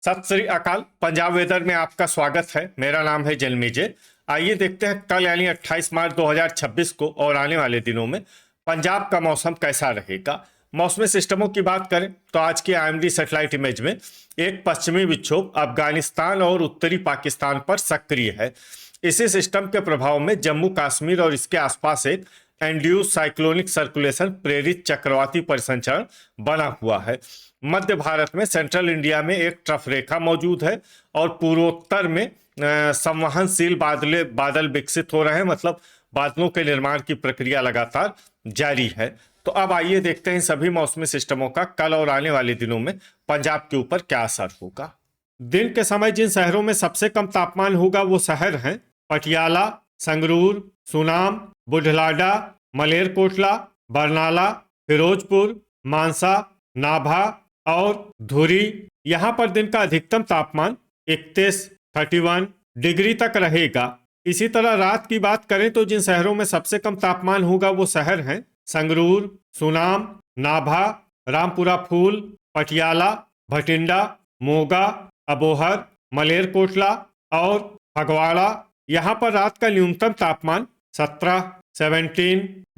सत श्री अकाल। पंजाब वेदर में आपका स्वागत है। मेरा नाम है जन्मेजय। आइए देखते हैं कल यानी 28 मार्च 2026 को और आने वाले दिनों में पंजाब का मौसम कैसा रहेगा। मौसमी सिस्टमों की बात करें तो आज की आईएमडी सैटेलाइट इमेज में एक पश्चिमी विक्षोभ अफगानिस्तान और उत्तरी पाकिस्तान पर सक्रिय है। इसी सिस्टम के प्रभाव में जम्मू कश्मीर और इसके आसपास एक एंड्यूस साइक्लोनिक सर्कुलेशन प्रेरित चक्रवाती परिसंचरण बना हुआ है। मध्य भारत में सेंट्रल इंडिया में एक ट्रफ रेखा मौजूद है और पूर्वोत्तर में संवहनशील बादल विकसित हो रहे हैं, मतलब बादलों के निर्माण की प्रक्रिया लगातार जारी है। तो अब आइए देखते हैं सभी मौसमी सिस्टमों का कल और आने वाले दिनों में पंजाब के ऊपर क्या असर होगा। दिन के समय जिन शहरों में सबसे कम तापमान होगा वो शहर हैं पटियाला, संगरूर, सुनाम, बुढलाडा, मलेरकोटला, बरनाला, फिरोजपुर, मानसा, नाभा और धुरी। यहाँ पर दिन का अधिकतम तापमान 31 डिग्री तक रहेगा। इसी तरह रात की बात करें तो जिन शहरों में सबसे कम तापमान होगा वो शहर हैं संगरूर, सुनाम, नाभा, रामपुरा फूल, पटियाला, भटिंडा, मोगा, अबोहर, मलेरकोटला और फगवाड़ा। यहाँ पर रात का न्यूनतम तापमान 17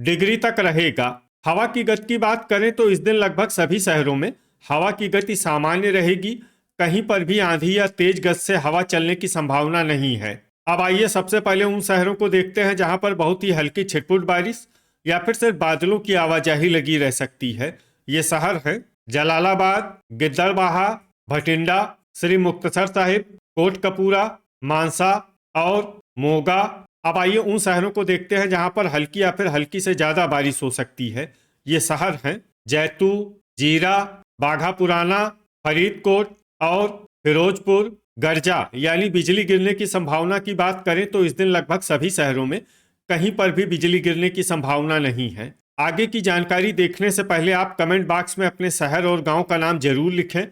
डिग्री तक रहेगा। हवा की गति की बात करें तो इस दिन लगभग सभी शहरों में हवा की गति सामान्य रहेगी। कहीं पर भी आंधी या तेज गति से हवा चलने की संभावना नहीं है। अब आइए सबसे पहले उन शहरों को देखते हैं जहां पर बहुत ही हल्की छिटपुट बारिश या फिर सिर्फ बादलों की आवाजाही लगी रह सकती है। ये शहर हैं जलालाबाद, गिद्दड़बाहा, भटिंडा, श्री मुक्तसर साहिब, कोटकपूरा, मानसा और मोगा। अब आइए उन शहरों को देखते हैं जहां पर हल्की या फिर हल्की से ज्यादा बारिश हो सकती है। ये शहर हैं जैतू, जीरा, बाघा पुराना, फरीदकोट और फिरोजपुर। गर्जा यानी बिजली गिरने की संभावना की बात करें तो इस दिन लगभग सभी शहरों में कहीं पर भी बिजली गिरने की संभावना नहीं है। आगे की जानकारी देखने से पहले आप कमेंट बॉक्स में अपने शहर और गांव का नाम जरूर लिखें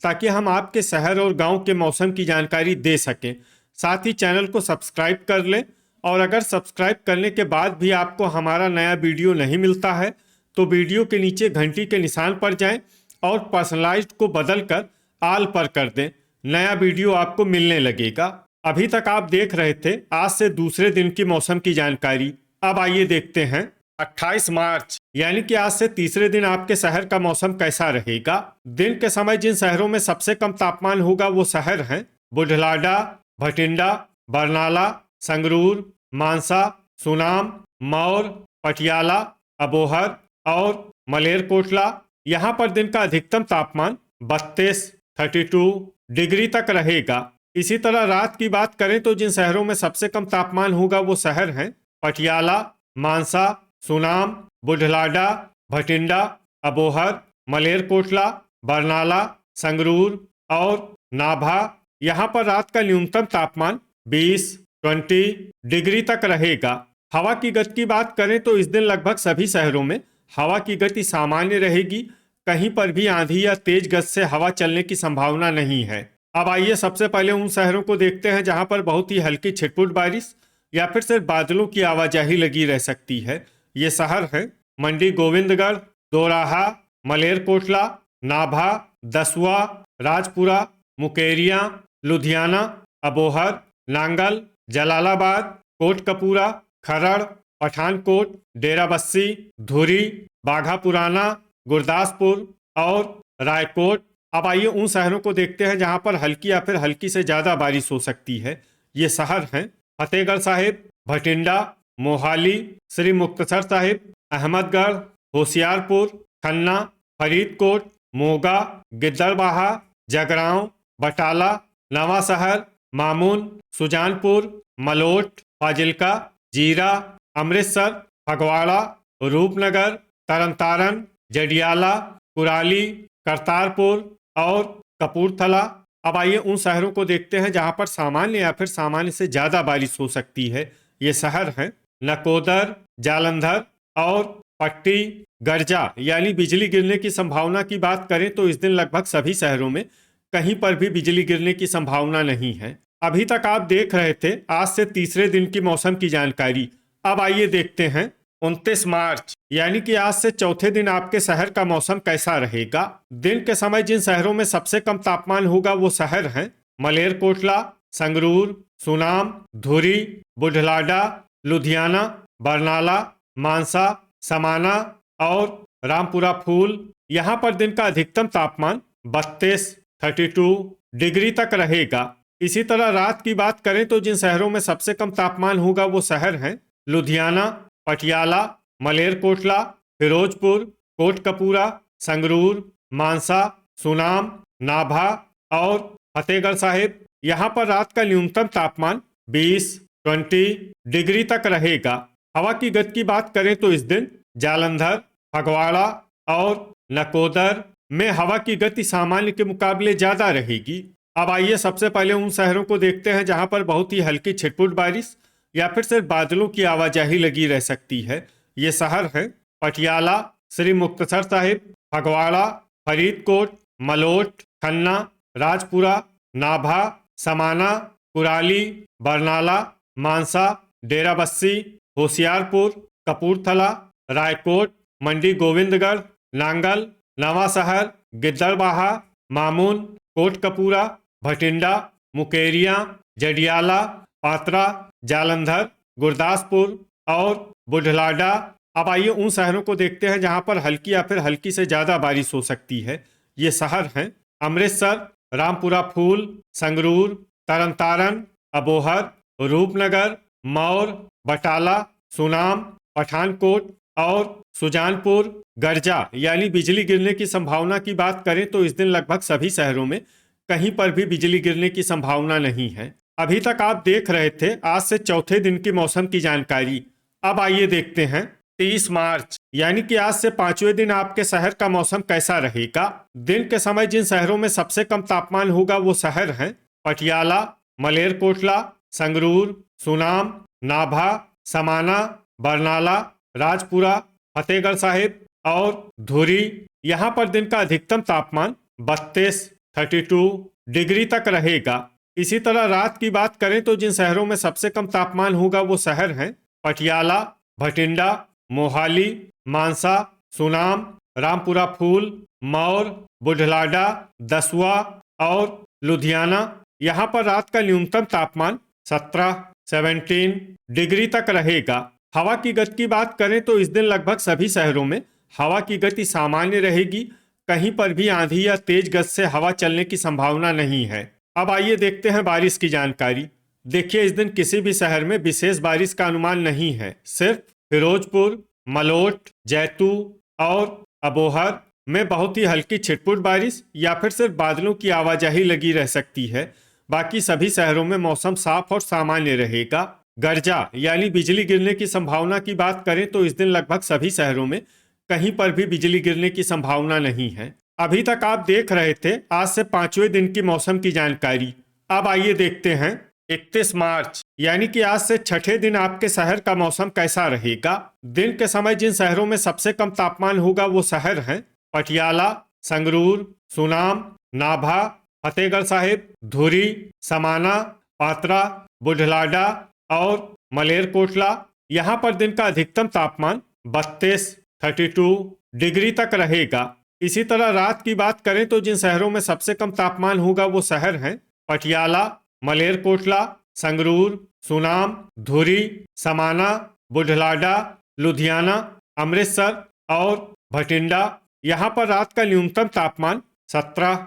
ताकि हम आपके शहर और गांव के मौसम की जानकारी दे सकें। साथ ही चैनल को सब्सक्राइब कर लें और अगर सब्सक्राइब करने के बाद भी आपको हमारा नया वीडियो नहीं मिलता है तो वीडियो के नीचे घंटी के निशान पर जाएं और पर्सनलाइज्ड को बदलकर आल पर कर दें। नया वीडियो आपको मिलने लगेगा। अभी तक आप देख रहे थे आज से दूसरे दिन की मौसम की जानकारी। अब आइए देखते हैं 28 मार्च यानी कि आज से तीसरे दिन आपके शहर का मौसम कैसा रहेगा। दिन के समय जिन शहरों में सबसे कम तापमान होगा वो शहर हैं बुढलाडा, भटिंडा, बरनाला, संगरूर, मानसा, सुनाम, मौर, पटियाला, अबोहर और मलेरकोटला। यहाँ पर दिन का अधिकतम तापमान 32 डिग्री तक रहेगा। इसी तरह रात की बात करें तो जिन शहरों में सबसे कम तापमान होगा वो शहर हैं पटियाला, मानसा, सुनाम, बुढलाडा, भटिंडा, अबोहर, मलेरकोटला, बरनाला, संगरूर और नाभा। यहाँ पर रात का न्यूनतम तापमान 20 डिग्री तक रहेगा। हवा की गति की बात करें तो इस दिन लगभग सभी शहरों में हवा की गति सामान्य रहेगी। कहीं पर भी आंधी या तेज गति से हवा चलने की संभावना नहीं है। अब आइए सबसे पहले उन शहरों को देखते हैं जहां पर बहुत ही हल्की छिटपुट बारिश या फिर सिर्फ बादलों की आवाजाही लगी रह सकती है। ये शहर हैं मंडी गोविंदगढ़, दोराहा, मलेरकोटला, नाभा, दसुआ, राजपुरा, मुकेरिया, लुधियाना, अबोहर, नांगल, जलालाबाद, कोटकपूरा, खरड़, पठानकोट, डेराबस्सी, धुरी, बाघा पुराना, गुरदासपुर और रायकोट। अब आइए उन शहरों को देखते हैं जहां पर हल्की या फिर हल्की से ज्यादा बारिश हो सकती है। ये शहर हैं फतेहगढ़ साहिब, भटिंडा, मोहाली, श्री मुक्तसर साहिब, अहमदगढ़, होशियारपुर, खन्ना, फरीदकोट, मोगा, गिद्दड़बाहा, जगरांव, बटाला, नवा शहर, मामून, सुजानपुर, मलोट, फाजिल्का, जीरा, अमृतसर, फगवाड़ा, रूपनगर, तरनतारन, जडियाला, कुराली, करतारपुर और कपूरथला। अब आइए उन शहरों को देखते हैं जहां पर सामान्य या फिर सामान्य से ज्यादा बारिश हो सकती है। ये शहर हैं नकोदर, जालंधर और पट्टी। गर्जा यानी बिजली गिरने की संभावना की बात करें तो इस दिन लगभग सभी शहरों में कहीं पर भी बिजली गिरने की संभावना नहीं है। अभी तक आप देख रहे थे आज से तीसरे दिन की मौसम की जानकारी। अब आइए देखते हैं 29 मार्च यानी कि आज से चौथे दिन आपके शहर का मौसम कैसा रहेगा। दिन के समय जिन शहरों में सबसे कम तापमान होगा वो शहर हैं मलेरकोटला, संगरूर, सुनाम, धुरी, बुढलाडा, लुधियाना, बरनाला, मानसा, समाना और रामपुरा फूल। यहाँ पर दिन का अधिकतम तापमान 32 डिग्री तक रहेगा। इसी तरह रात की बात करें तो जिन शहरों में सबसे कम तापमान होगा वो शहर हैं लुधियाना, पटियाला, मलेरकोटला, फिरोजपुर, कोटकपूरा, संगरूर, मानसा, सुनाम, नाभा और फतेहगढ़ साहिब। यहाँ पर रात का न्यूनतम तापमान 20 डिग्री तक रहेगा। हवा की गति की बात करें तो इस दिन जालंधर, फगवाड़ा और नकोदर में हवा की गति सामान्य के मुकाबले ज्यादा रहेगी। अब आइए सबसे पहले उन शहरों को देखते हैं जहां पर बहुत ही हल्की छिटपुट बारिश या फिर सिर्फ बादलों की आवाजाही लगी रह सकती है। ये शहर हैं पटियाला, श्री मुक्तसर साहिब, फगवाड़ा, फरीदकोट, मलोट, खन्ना, राजपुरा, नाभा, समाना, कुराली, बरनाला, मानसा, डेराबस्सी, होशियारपुर, कपूरथला, रायकोट, मंडी गोविंदगढ़, नांगल, नवा शहर, गिद्दड़बाहा, मामून, कोटकपूरा, भटिंडा, मुकेरिया, जडियाला, पात्रा, जालंधर, गुरदासपुर और बुढलाडा। अब आइए उन शहरों को देखते हैं जहां पर हल्की या फिर हल्की से ज्यादा बारिश हो सकती है। ये शहर हैं अमृतसर, रामपुरा फूल, संगरूर, तरनतारन, अबोहर, रूपनगर, मौर, बटाला, सुनाम, पठानकोट और सुजानपुर। गर्जा यानी बिजली गिरने की संभावना की बात करें तो इस दिन लगभग सभी शहरों में कहीं पर भी बिजली गिरने की संभावना नहीं है। अभी तक आप देख रहे थे आज से चौथे दिन की मौसम की जानकारी। अब आइए देखते हैं 30 मार्च यानी कि आज से पांचवें दिन आपके शहर का मौसम कैसा रहेगा। दिन के समय जिन शहरों में सबसे कम तापमान होगा वो शहर हैं पटियाला, मलेरकोटला, संगरूर, सुनाम, नाभा, समाना, बरनाला, राजपुरा, फतेहगढ़ साहिब और धुरी। यहाँ पर दिन का अधिकतम तापमान 32 डिग्री तक रहेगा। इसी तरह रात की बात करें तो जिन शहरों में सबसे कम तापमान होगा वो शहर हैं पटियाला, भटिंडा, मोहाली, मानसा, सुनाम, रामपुरा फूल, मौर, बुढलाडा, दसुआ और लुधियाना। यहाँ पर रात का न्यूनतम तापमान 17 डिग्री तक रहेगा। हवा की गति की बात करें तो इस दिन लगभग सभी शहरों में हवा की गति सामान्य रहेगी। कहीं पर भी आंधी या तेज गति से हवा चलने की संभावना नहीं है। अब आइए देखते हैं बारिश की जानकारी। देखिए इस दिन किसी भी शहर में विशेष बारिश का अनुमान नहीं है। सिर्फ फिरोजपुर, मलोट, जैतू और अबोहर में बहुत ही हल्की छिटपुट बारिश या फिर सिर्फ बादलों की आवाजाही लगी रह सकती है। बाकी सभी शहरों में मौसम साफ और सामान्य रहेगा। गर्जा यानी बिजली गिरने की संभावना की बात करें तो इस दिन लगभग सभी शहरों में कहीं पर भी बिजली गिरने की संभावना नहीं है। अभी तक आप देख रहे थे आज से पांचवें दिन की मौसम की जानकारी। अब आइए देखते हैं 31 मार्च यानी कि आज से छठे दिन आपके शहर का मौसम कैसा रहेगा। दिन के समय जिन शहरों में सबसे कम तापमान होगा वो शहर हैं पटियाला, संगरूर, सुनाम, नाभा, फतेहगढ़ साहिब, धुरी, समाना, पात्रा, बुढलाडा और मलेरकोटला। यहाँ पर दिन का अधिकतम तापमान 32 डिग्री तक रहेगा। इसी तरह रात की बात करें तो जिन शहरों में सबसे कम तापमान होगा वो शहर हैं पटियाला, मलेरकोटला, संगरूर, सुनाम, धुरी, समाना, बुढलाडा, लुधियाना, अमृतसर और भटिंडा। यहाँ पर रात का न्यूनतम तापमान 17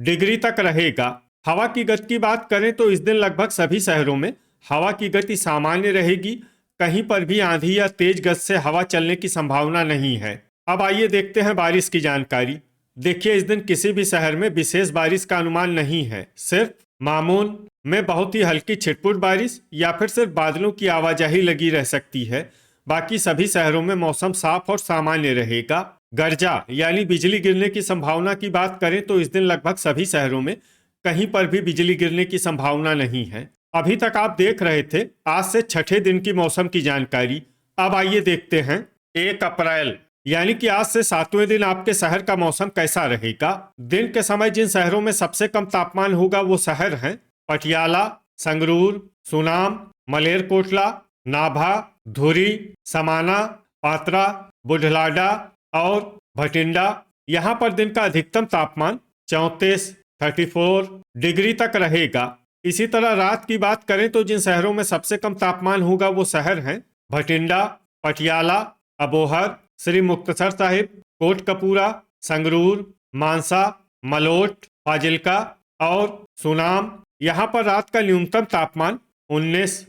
डिग्री तक रहेगा। हवा की गति की बात करें तो इस दिन लगभग सभी शहरों में हवा की गति सामान्य रहेगी। कहीं पर भी आंधी या तेज गति से हवा चलने की संभावना नहीं है। अब आइए देखते हैं बारिश की जानकारी। देखिए इस दिन किसी भी शहर में विशेष बारिश का अनुमान नहीं है। सिर्फ मामून में बहुत ही हल्की छिटपुट बारिश या फिर सिर्फ बादलों की आवाजाही लगी रह सकती है। बाकी सभी शहरों में मौसम साफ और सामान्य रहेगा। गर्जा यानी बिजली गिरने की संभावना की बात करें तो इस दिन लगभग सभी शहरों में कहीं पर भी बिजली गिरने की संभावना नहीं है। अभी तक आप देख रहे थे आज से छठे दिन की मौसम की जानकारी। अब आइए देखते हैं 1 अप्रैल यानी कि आज से सातवें दिन आपके शहर का मौसम कैसा रहेगा। दिन के समय जिन शहरों में सबसे कम तापमान होगा वो शहर हैं पटियाला, संगरूर, सुनाम, मलेरकोटला, नाभा, धुरी, समाना, पात्रा, बुढलाडा और भटिंडा। यहाँ पर दिन का अधिकतम तापमान 34 डिग्री तक रहेगा। इसी तरह रात की बात करें तो जिन शहरों में सबसे कम तापमान होगा वो शहर हैं भटिंडा, पटियाला, अबोहर, श्री मुक्तसर साहिब, कोटकपूरा, संगरूर, मानसा, मलोट, फाजिल्का और सुनाम। यहाँ पर रात का न्यूनतम तापमान 19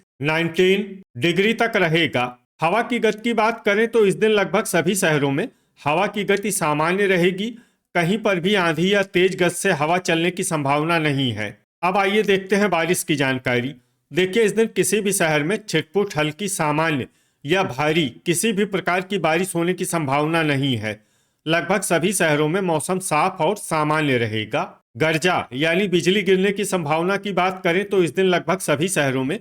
डिग्री तक रहेगा। हवा की गति की बात करें तो इस दिन लगभग सभी शहरों में हवा की गति सामान्य रहेगी। कहीं पर भी आंधी या तेज गति से हवा चलने की संभावना नहीं है। अब आइए देखते हैं बारिश की जानकारी। देखिए, इस दिन किसी भी शहर में छिटपुट, हल्की, सामान्य या भारी किसी भी प्रकार की बारिश होने की संभावना नहीं है। लगभग सभी शहरों में मौसम साफ और सामान्य रहेगा। गर्जा यानी बिजली गिरने की संभावना की बात करें तो इस दिन लगभग सभी शहरों में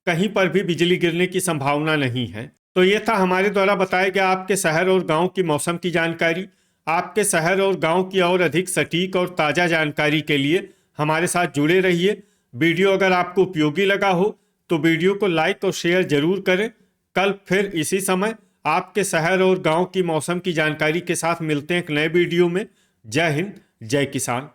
कहीं पर भी बिजली गिरने की संभावना नहीं है। तो ये था हमारे द्वारा बताया गया आपके शहर और गांव की मौसम की जानकारी। आपके शहर और गांव की और अधिक सटीक और ताज़ा जानकारी के लिए हमारे साथ जुड़े रहिए। वीडियो अगर आपको उपयोगी लगा हो तो वीडियो को लाइक और शेयर जरूर करें। कल फिर इसी समय आपके शहर और गांव की मौसम की जानकारी के साथ मिलते हैं एक नए वीडियो में। जय हिंद, जय किसान।